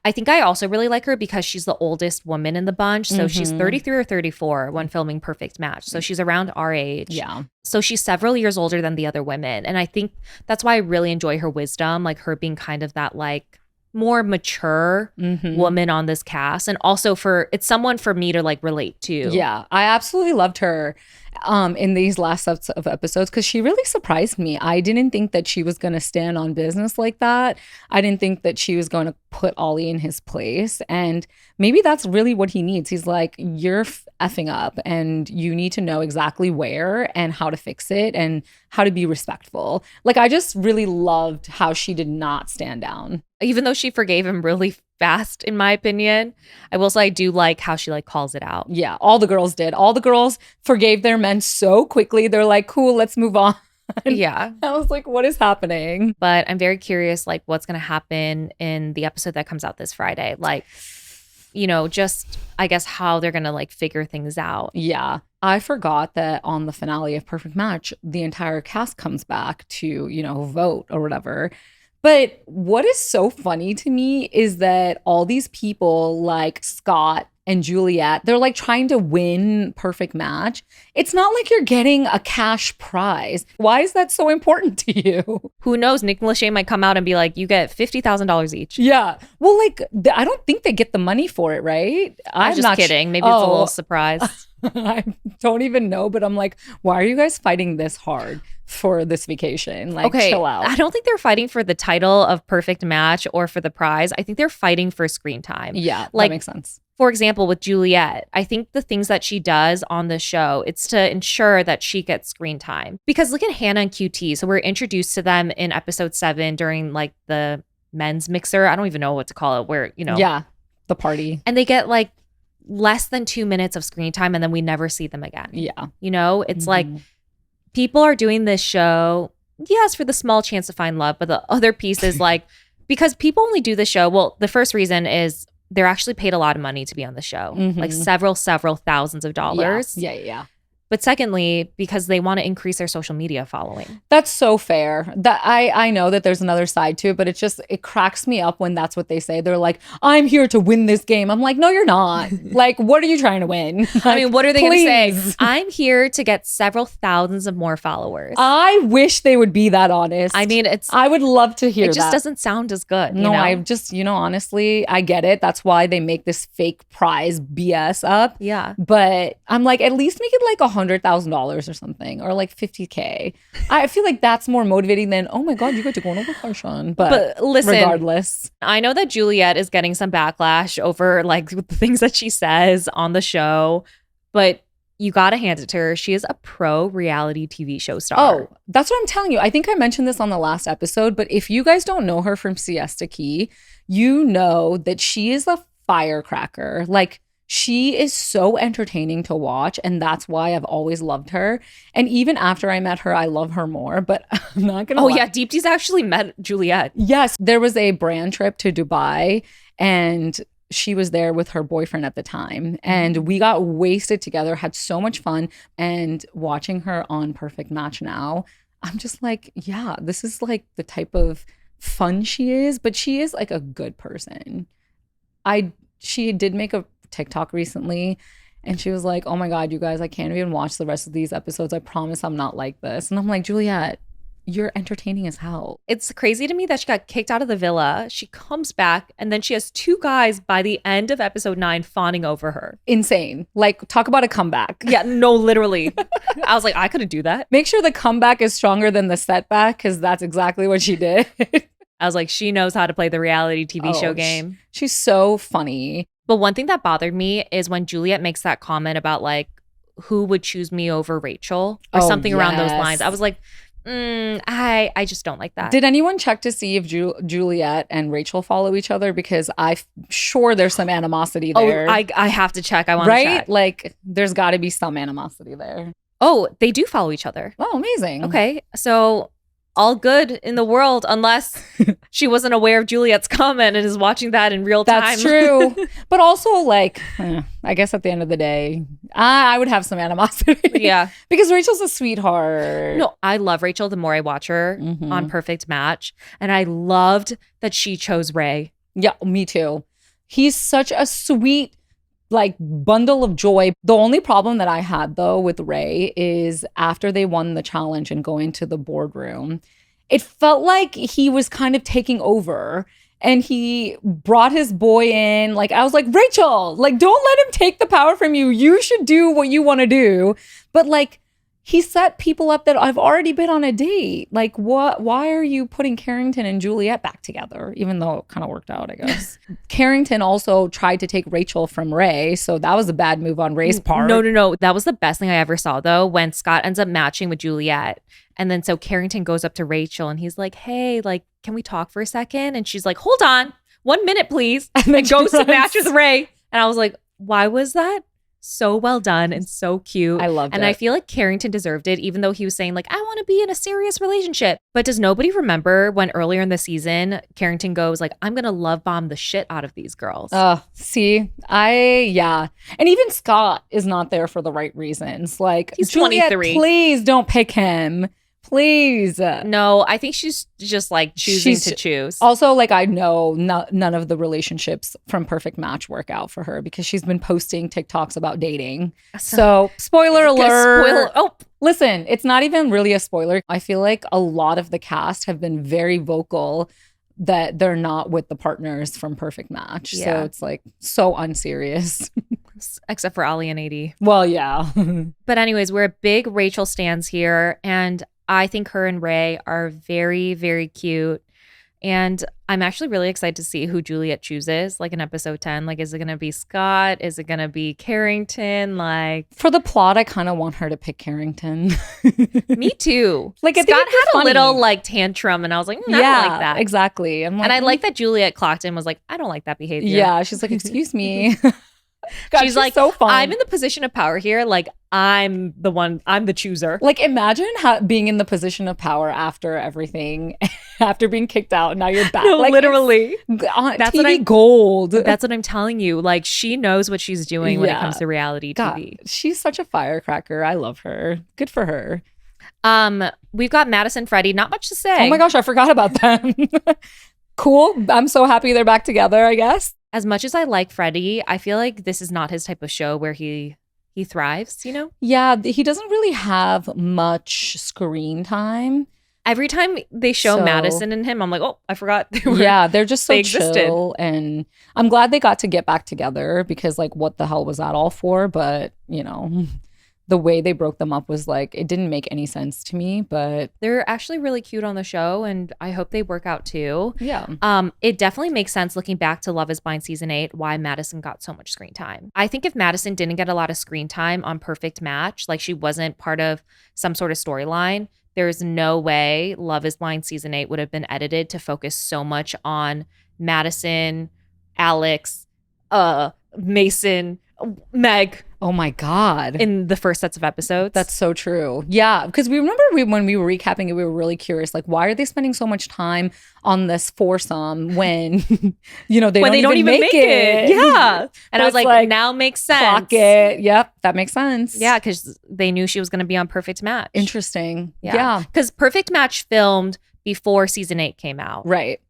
I think I also really like her because she's the oldest woman in the bunch. So she's 33 or 34 when filming Perfect Match. So she's around our age. Yeah. So she's several years older than the other women. And I think that's why I really enjoy her wisdom, like her being kind of that like more mature woman on this cast. And also it's someone for me to like relate to. Yeah, I absolutely loved her in these last sets of episodes because she really surprised me. I didn't think that she was going to stand on business like that. I didn't think that she was going to put Ollie in his place. And maybe that's really what he needs. He's like, you're effing up and you need to know exactly where and how to fix it and how to be respectful. Like, I just really loved how she did not stand down. Even though she forgave him really fast, in my opinion, I will say I do like how she like calls it out. Yeah, all the girls did. All the girls forgave their men so quickly. They're like, cool, let's move on. Yeah. I was like, what is happening? But I'm very curious, like, what's going to happen in the episode that comes out this Friday. Like, you know, just, I guess, how they're going to, like, figure things out. Yeah. I forgot that on the finale of Perfect Match, the entire cast comes back to, you know, vote or whatever. But what is so funny to me is that all these people like Scott and Juliet, they're like trying to win Perfect Match. It's not like you're getting a cash prize. Why is that so important to you? Who knows? Nick and Lachey might come out and be like, you get $50,000 each. Yeah. Well, like, I don't think they get the money for it, right? I'm just kidding. Maybe it's a little surprise. I don't even know, but I'm like, why are you guys fighting this hard for this vacation? Like, okay, chill out. I don't think they're fighting for the title of Perfect Match or for the prize. I think they're fighting for screen time. Yeah, like, that makes sense. For example, with Juliet, I think the things that she does on the show, it's to ensure that she gets screen time. Because look at Hannah and QT. So we're introduced to them in episode 7 during like the men's mixer. I don't even know what to call it, where, you know. Yeah, the party. And they get like less than 2 minutes of screen time and then we never see them again. Yeah. You know, it's like people are doing this show, yes, for the small chance to find love, but the other piece is like, because people only do the show. Well, the first reason is they're actually paid a lot of money to be on the show, like several thousands of dollars. Yeah. But secondly, because they want to increase their social media following. That's so fair. That I know that there's another side to it, but it cracks me up when that's what they say. They're like, I'm here to win this game. I'm like, no, you're not. Like, what are you trying to win? Like, I mean, what are they going to say? please. I'm here to get several thousands of more followers. I wish they would be that honest. I mean, I would love to hear it just that. doesn't sound as good. No, you know? I just, honestly, I get it. That's why they make this fake prize BS up. Yeah. But I'm like, at least make it like $100,000 or something, or like 50K. I feel like that's more motivating than, oh my God, you get to go on a vacation. But listen, regardless. I know that Juliet is getting some backlash over like the things that she says on the show, but you got to hand it to her. She is a pro reality TV show star. Oh, that's what I'm telling you. I think I mentioned this on the last episode, but if you guys don't know her from Siesta Key, you know that she is a firecracker. Like, she is so entertaining to watch, and that's why I've always loved her. And even after I met her, I love her more, but I'm not going to lie. Yeah, Deepti's actually met Juliet. Yes, there was a brand trip to Dubai, and she was there with her boyfriend at the time. And we got wasted together, had so much fun. And watching her on Perfect Match now, I'm just like, yeah, this is like the type of fun she is, but she is like a good person. She did make a TikTok recently, and she was like, oh my God, you guys, I can't even watch the rest of these episodes. I promise I'm not like this. And I'm like, Juliet, you're entertaining as hell. It's crazy to me that she got kicked out of the villa. She comes back, and then she has 2 guys by the end of episode 9 fawning over her. Insane. Like, talk about a comeback. Yeah, no, literally. I was like, I couldn't do that. Make sure the comeback is stronger than the setback, because that's exactly what she did. I was like, she knows how to play the reality TV show game. She's so funny. But one thing that bothered me is when Juliet makes that comment about like, who would choose me over Rachel or something around those lines. I was like, I just don't like that. Did anyone check to see if Juliet and Rachel follow each other? Because I'm sure there's some animosity there. Oh, I have to check. I want to check. Like, there's got to be some animosity there. Oh, they do follow each other. Oh, amazing. Okay, so all good in the world unless she wasn't aware of Juliet's comment and is watching that in real time. That's true. But also, like, I guess at the end of the day, I would have some animosity. Yeah. Because Rachel's a sweetheart. No, I love Rachel the more I watch her on Perfect Match. And I loved that she chose Ray. Yeah, me too. He's such a sweet, like, bundle of joy. The only problem that I had, though, with Ray is after they won the challenge and going to the boardroom, it felt like he was kind of taking over, and he brought his boy in. Like, I was like, Rachel, like, don't let him take the power from you. You should do what you want to do. But like, he set people up that I've already been on a date. Like, what? Why are you putting Carrington and Juliet back together? Even though it kind of worked out, I guess. Carrington also tried to take Rachel from Ray. So that was a bad move on Ray's part. No. That was the best thing I ever saw, though, when Scott ends up matching with Juliet. And then so Carrington goes up to Rachel and he's like, hey, like, can we talk for a second? And she's like, hold on, 1 minute, please. And then goes to match with Ray. And I was like, why was that? So well done and so cute. I loved it. And I feel like Carrington deserved it, even though he was saying like, I want to be in a serious relationship. But does nobody remember when earlier in the season, Carrington goes like, I'm going to love bomb the shit out of these girls. See, yeah. And even Scott is not there for the right reasons. Like, he's Juliet, 23. Please don't pick him. Please. No, I think she's just like choosing to choose. Also, like, I know none of the relationships from Perfect Match work out for her because she's been posting TikToks about dating. So, spoiler alert. Listen, it's not even really a spoiler. I feel like a lot of the cast have been very vocal that they're not with the partners from Perfect Match. Yeah. So it's like so unserious. Except for Ali and AD. Well, yeah. But anyways, we're a big Rachel stans here. And I think her and Ray are very, very cute. And I'm actually really excited to see who Juliet chooses, like in episode 10. Like, is it going to be Scott? Is it going to be Carrington? Like, for the plot, I kind of want her to pick Carrington. Me too. Like, Scott had a little like tantrum, and I was like, I don't like that. Exactly. And I like that Juliet clocked in, was like, I don't like that behavior. Yeah, she's like, excuse me. God, she's like, so fun. I'm in the position of power here. Like, I'm the chooser. Like, imagine being in the position of power after everything after being kicked out. Now you're back. No, Like, literally. on That's TV what I'm- gold. That's what I'm telling you. Like, she knows what she's doing when it Yeah. comes to reality God, TV. she's such a firecracker. I love her. Good for her. We've got Madison, Freddie. Not much to say. Oh my gosh, I forgot about them. Cool. I'm so happy they're back together, I guess. As much as I like Freddie, I feel like this is not his type of show where he thrives, you know? Yeah, he doesn't really have much screen time. Every time they show So- Madison and him, I'm like, oh, I forgot. They were, Yeah, they're just so they existed. chill. And I'm glad they got to get back together because, like, what the hell was that all for? But, you know, the way they broke them up was like, it didn't make any sense to me. But They're actually really cute on the show, and I hope they work out too. yeah. It definitely makes sense looking back to Love is Blind season 8 why Madison got so much screen time. I think if Madison didn't get a lot of screen time on Perfect Match, like she wasn't part of some sort of storyline, there's no way Love is Blind season 8 would have been edited to focus so much on Madison, Alex, Mason, Meg Oh my God. in the first sets of episodes. That's so true. Yeah, because we remember when we were recapping it, we were really curious. Like, why are they spending so much time on this foursome when, you know, they when they don't even make it. Yeah. And But I was it's like, like, now makes sense. Clock it. Yep, that makes sense. Yeah, because they knew she was going to be on Perfect Match. Interesting. Yeah. Yeah. Because Perfect Match filmed before season 8 came out. Right.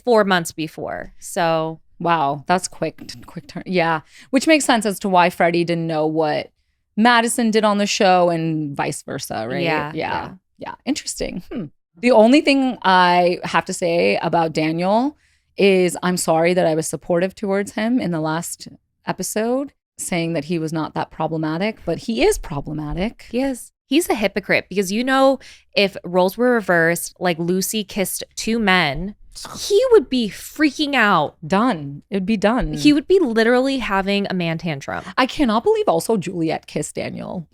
4 months before. So Wow, that's quick turn. Yeah, which makes sense as to why Freddie didn't know what Madison did on the show and vice versa, right? Yeah. Interesting. The only thing I have to say about Daniel is I'm sorry that I was supportive towards him in the last episode, saying that he was not that problematic, but he is problematic. he's a hypocrite because, you know, if roles were reversed, like Lucy kissed 2 men, he would be freaking out. Done. It'd be done. He would be literally having a man tantrum. I cannot believe also Juliet kissed Daniel.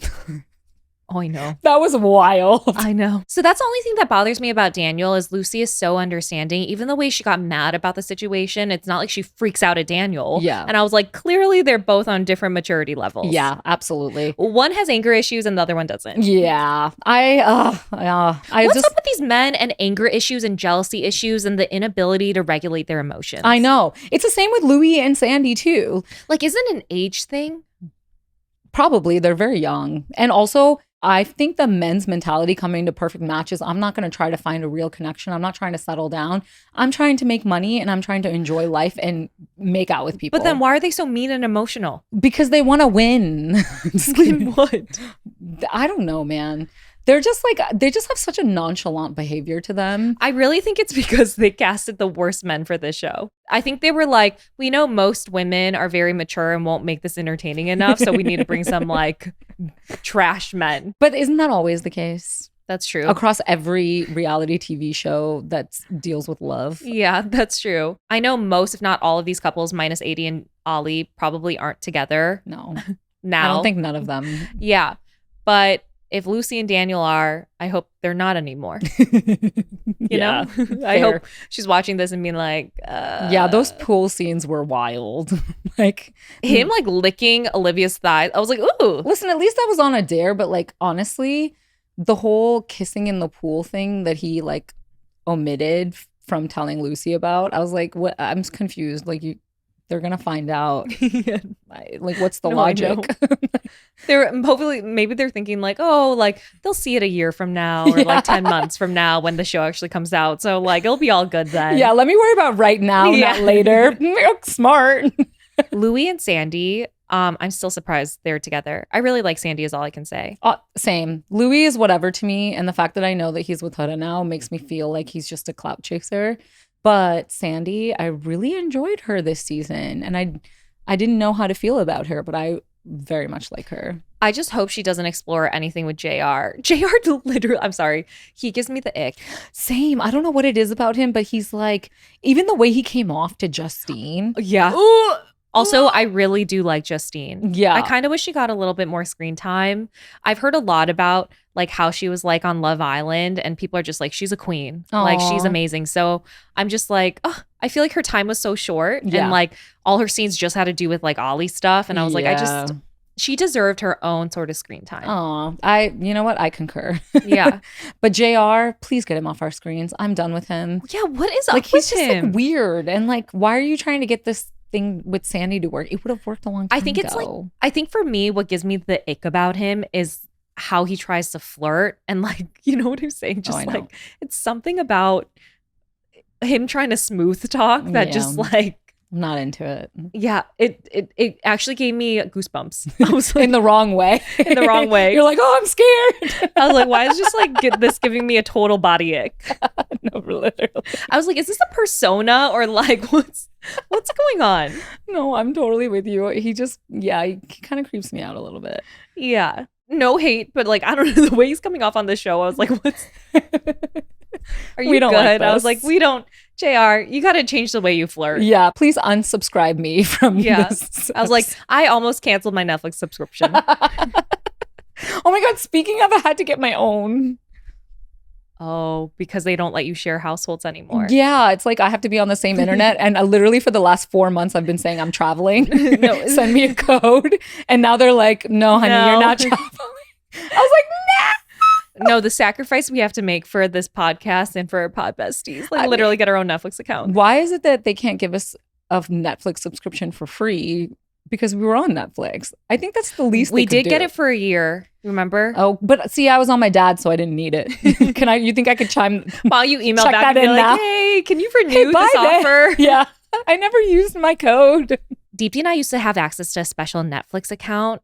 Oh, I know. That was wild. I know. So that's the only thing that bothers me about Daniel is Lucy is so understanding. Even the way she got mad about the situation, it's not like she freaks out at Daniel. Yeah. And I was like, clearly they're both on different maturity levels. Yeah, absolutely. One has anger issues and the other one doesn't. Yeah. What's up with these men and anger issues and jealousy issues and the inability to regulate their emotions? I know. It's the same with Louis and Sandy too. Like, isn't it an age thing? Probably they're very young. And also, I think the men's mentality coming to Perfect Matches, I'm not going to try to find a real connection. I'm not trying to settle down. I'm trying to make money and I'm trying to enjoy life and make out with people. But then why are they so mean and emotional? Because they want to win. Just kidding. What? I don't know, man. They're just like, they just have such a nonchalant behavior to them. I really think it's because they casted the worst men for this show. I think they were like, we know most women are very mature and won't make this entertaining enough, so we need to bring some like trash men. But isn't that always the case? That's true. Across every reality TV show that deals with love. Yeah, that's true. I know most, if not all of these couples, minus 80 and Ollie, probably aren't together No, now. I don't think none of them. Yeah. But if Lucy and Daniel are, I hope they're not anymore. You know? I hope she's watching this and being like, yeah, those pool scenes were wild. Like him like licking Olivia's thighs. I was like, ooh. listen, at least that was on a dare, but like honestly, the whole kissing in the pool thing that he like omitted from telling Lucy about, I was like, what? I'm confused. Like they're gonna find out. Like, what's the logic? They're hopefully, maybe they're thinking like, oh, like they'll see it a year from now or like 10 months from now when the show actually comes out. So like it'll be all good then. Yeah, let me worry about right now, not later. Smart. Louis and Sandy, I'm still surprised they're together. I really like Sandy is all I can say. Same. Louis is whatever to me, and the fact that I know that he's with Huda now makes me feel like he's just a clout chaser. But Sandy, I really enjoyed her this season, and I didn't know how to feel about her, but I very much like her. I just hope she doesn't explore anything with JR. JR literally, I'm sorry, he gives me the ick. Same. I don't know what it is about him, but he's like, even the way he came off to Justine. Yeah. Also, I really do like Justine. Yeah. I kind of wish she got a little bit more screen time. I've heard a lot about like how she was like on Love Island, and people are just like, she's a queen. Like she's Aw. amazing. So I'm just like, oh, I feel like her time was so short, Yeah. and like all her scenes just had to do with like Ollie stuff, and I was like, I just She deserved her own sort of screen time. Oh, you know what? I concur. Yeah. But JR, please get him off our screens. I'm done with him. Yeah, what is up Like, with he's just him? like weird. And like, why are you trying to get this thing with Sandy to work? It would have worked a long time I think it's like, I think for me, what gives me the ick about him is how he tries to flirt. And like, you know what I'm saying? Just I know. like, it's something about him trying to smooth talk that just like, I'm not into it. yeah, it actually gave me goosebumps. I was like, In the wrong way. in the wrong way. You're like, oh, I'm scared. I was like, why is just like this giving me a total body ick? No, literally. I was like, is this a persona or like what's going on? No, I'm totally with you. He just, he kind of creeps me out a little bit. Yeah. No hate, but like, I don't know, the way he's coming off on the show, I was like, what's are you We don't good? like I was this. like, we don't, JR, you got to change the way you flirt. Yeah, please unsubscribe me from this. I was like, I almost canceled my Netflix subscription. Oh my God, speaking of, I had to get my own. Oh, because they don't let you share households anymore. Yeah, it's like I have to be on the same internet. And literally for the last 4 months, I've been saying I'm traveling. No. Send me a code. And now they're like, no, honey, No. you're not traveling. I was like, nah. No, the sacrifice we have to make for this podcast and for our pod besties, like literally get our own Netflix account. Why is it that they can't give us a Netflix subscription for free? Because we were on Netflix. I think that's the least We they could did do. get it for a year. Remember? Oh, but see, I was on my dad, so I didn't need it. You think I could chime? While you email check back that and be in like, now? hey, can you renew bye this then. offer? Yeah, I never used my code. Deepti and I used to have access to a special Netflix account.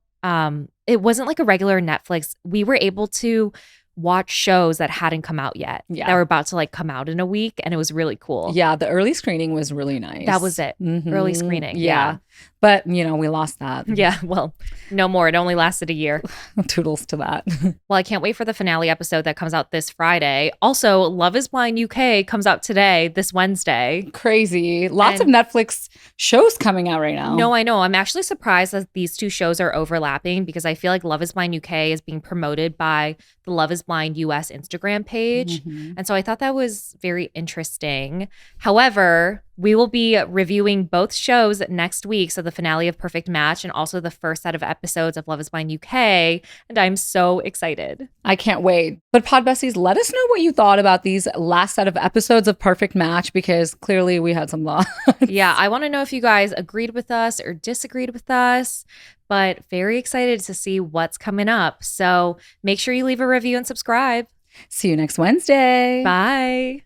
It wasn't like a regular Netflix. We were able to watch shows that hadn't come out yet. Yeah. That were about to like come out in a week, and it was really cool. Yeah, the early screening was really nice. That was it. Mhm. Early screening. Yeah. But, we lost that. Yeah, well, no more. It only lasted a year. Toodles to that. Well, I can't wait for the finale episode that comes out this Friday. Also, Love is Blind UK comes out today, this Wednesday. Crazy. Lots of Netflix shows coming out right now. No, I know. I'm actually surprised that these two shows are overlapping because I feel like Love is Blind UK is being promoted by the Love is Blind US Instagram page. Mhm. And so I thought that was very interesting. However, we will be reviewing both shows next week. So the finale of Perfect Match and also the first set of episodes of Love is Blind UK. And I'm so excited. I can't wait. But Pod Besties, let us know what you thought about these last set of episodes of Perfect Match, because clearly we had some thoughts. Yeah, I want to know if you guys agreed with us or disagreed with us, but very excited to see what's coming up. So make sure you leave a review and subscribe. See you next Wednesday. Bye.